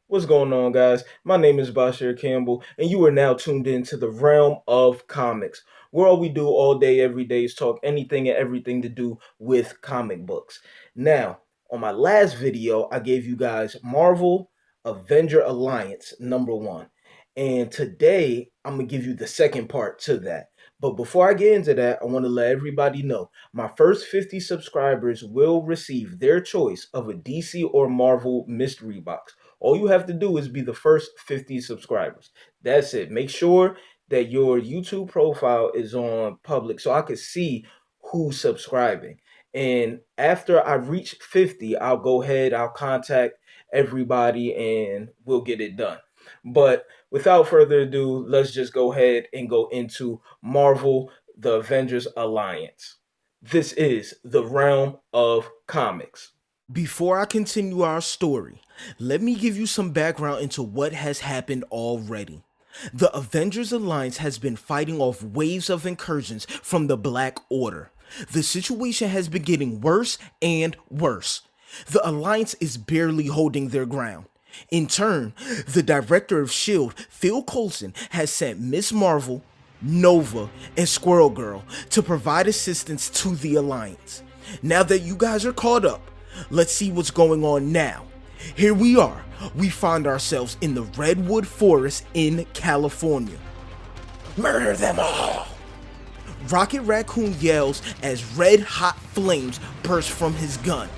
What's going on, guys? My name is Bashir Campbell, and you are now tuned into the realm of comics, where all we do all day, every day is talk anything and everything to do with comic books. Now, on my last video, I gave you guys Marvel Avenger Alliance #1, and today I'm gonna give you the second part to that. But before I get into that, I want to let everybody know my first 50 subscribers will receive their choice of a DC or Marvel mystery box. All you have to do is be the first 50 subscribers. That's it. Make sure that your YouTube profile is on public so I can see who's subscribing. And after I reach 50, I'll go ahead, I'll contact everybody and we'll get it done. But without further ado, let's just go ahead and go into Marvel The Avengers Alliance. This is the realm of comics. Before I continue our story, let me give you some background into what has happened already. The Avengers Alliance has been fighting off waves of incursions from the Black Order. The situation has been getting worse and worse. The Alliance is barely holding their ground. In turn, the director of S.H.I.E.L.D., Phil Coulson, has sent Ms. Marvel, Nova, and Squirrel Girl to provide assistance to the Alliance. Now that you guys are caught up, let's see what's going on now. Here we are. We find ourselves in the Redwood Forest in California. Murder them all! Rocket Raccoon yells as red hot flames burst from his gun.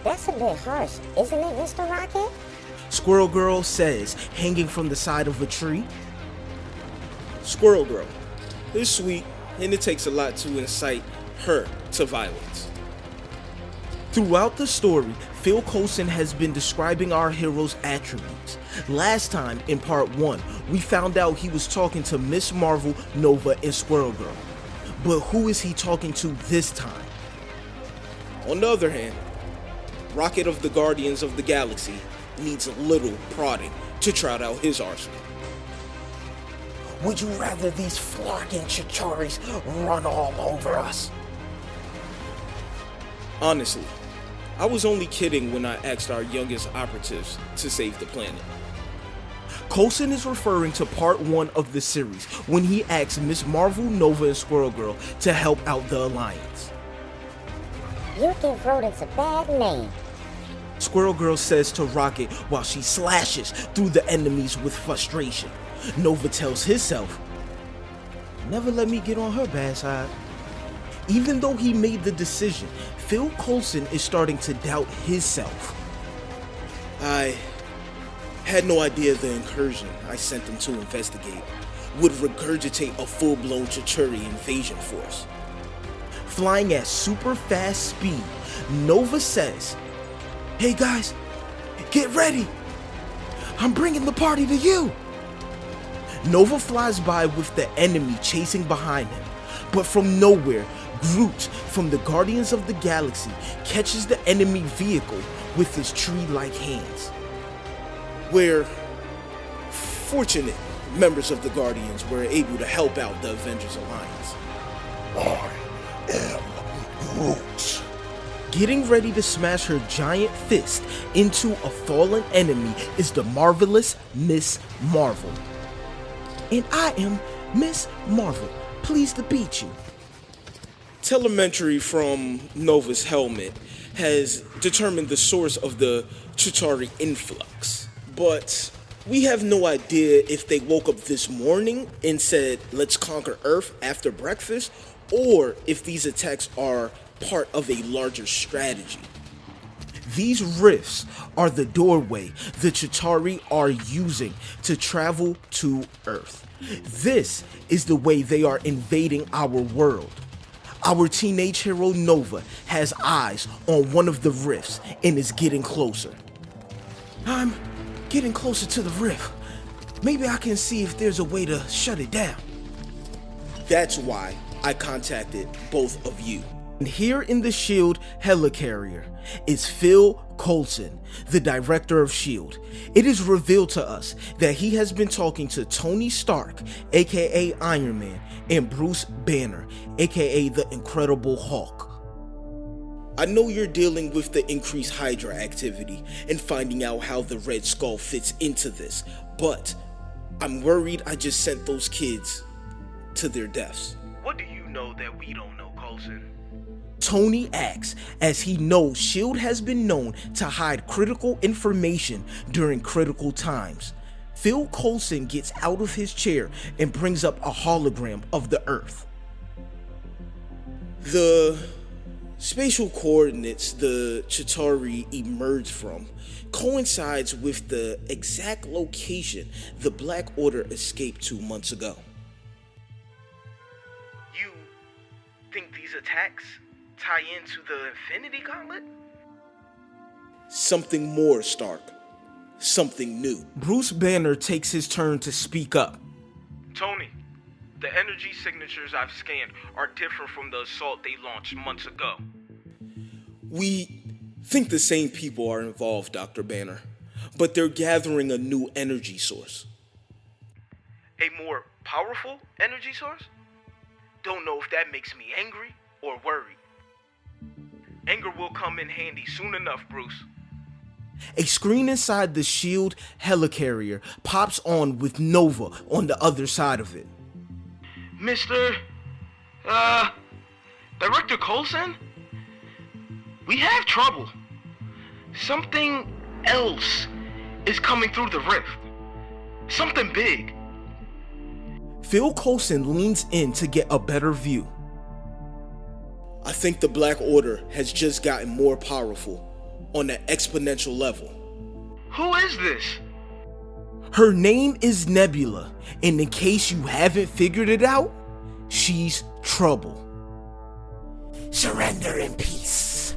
That's a bit harsh, isn't it, Mr. Rocket? Squirrel Girl says, hanging from the side of a tree. Squirrel Girl is sweet, and it takes a lot to incite her to violence. Throughout the story, Phil Coulson has been describing our hero's attributes. Last time, in part 1, we found out he was talking to Ms. Marvel, Nova, and Squirrel Girl. But who is he talking to this time? On the other hand, Rocket of the Guardians of the Galaxy needs a little prodding to trot out his arsenal. Would you rather these flocking Chitaris run all over us? Honestly, I was only kidding when I asked our youngest operatives to save the planet. Coulson is referring to part 1 of the series when he asked Ms. Marvel, Nova, and Squirrel Girl to help out the Alliance. You give rodents a bad name. Squirrel Girl says to Rocket while she slashes through the enemies with frustration. Nova tells himself, never let me get on her bad side. Even though he made the decision, Phil Coulson is starting to doubt himself. I had no idea the incursion I sent them to investigate would regurgitate a full-blown Chitauri invasion force. Flying at super fast speed, Nova says, hey guys, get ready! I'm bringing the party to you! Nova flies by with the enemy chasing behind him, but from nowhere, Groot from the Guardians of the Galaxy catches the enemy vehicle with his tree-like hands. We're fortunate members of the Guardians were able to help out the Avengers Alliance. I am Groot. Getting ready to smash her giant fist into a fallen enemy is the marvelous Ms. Marvel. And I am Ms. Marvel, pleased to beat you. Telemetry from Nova's helmet has determined the source of the Chitauri influx, but we have no idea if they woke up this morning and said, let's conquer Earth after breakfast, or if these attacks are part of a larger strategy. These rifts are the doorway the Chitauri are using to travel to Earth. This is the way they are invading our world. Our teenage hero Nova has eyes on one of the rifts and is getting closer. I'm getting closer to the rift. Maybe I can see if there's a way to shut it down. That's why I contacted both of you. And here in the S.H.I.E.L.D. helicarrier is Phil Coulson, the director of S.H.I.E.L.D. It is revealed to us that he has been talking to Tony Stark, aka Iron Man, and Bruce Banner, aka the Incredible Hulk. I know you're dealing with the increased Hydra activity and finding out how the Red Skull fits into this, but I'm worried I just sent those kids to their deaths. What do you know that we don't know, Coulson? Tony asks, as he knows S.H.I.E.L.D. has been known to hide critical information during critical times. Phil Coulson gets out of his chair and brings up a hologram of the Earth. The spatial coordinates the Chitauri emerged from coincides with the exact location the Black Order escaped 2 months ago. You think these attacks tie into the Infinity Gauntlet? Something more, Stark. Something new. Bruce Banner takes his turn to speak up. Tony, the energy signatures I've scanned are different from the assault they launched months ago. We think the same people are involved, Dr. Banner, but they're gathering a new energy source. A more powerful energy source? Don't know if that makes me angry or worried. Anger will come in handy soon enough, Bruce. A screen inside the S.H.I.E.L.D. helicarrier pops on with Nova on the other side of it. Director Coulson? We have trouble. Something else is coming through the rift. Something big. Phil Coulson leans in to get a better view. I think the Black Order has just gotten more powerful on an exponential level. Who is this? Her name is Nebula, and in case you haven't figured it out, she's trouble. Surrender in peace,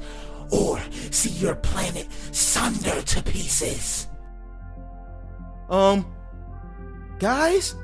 or see your planet sunder to pieces. Guys?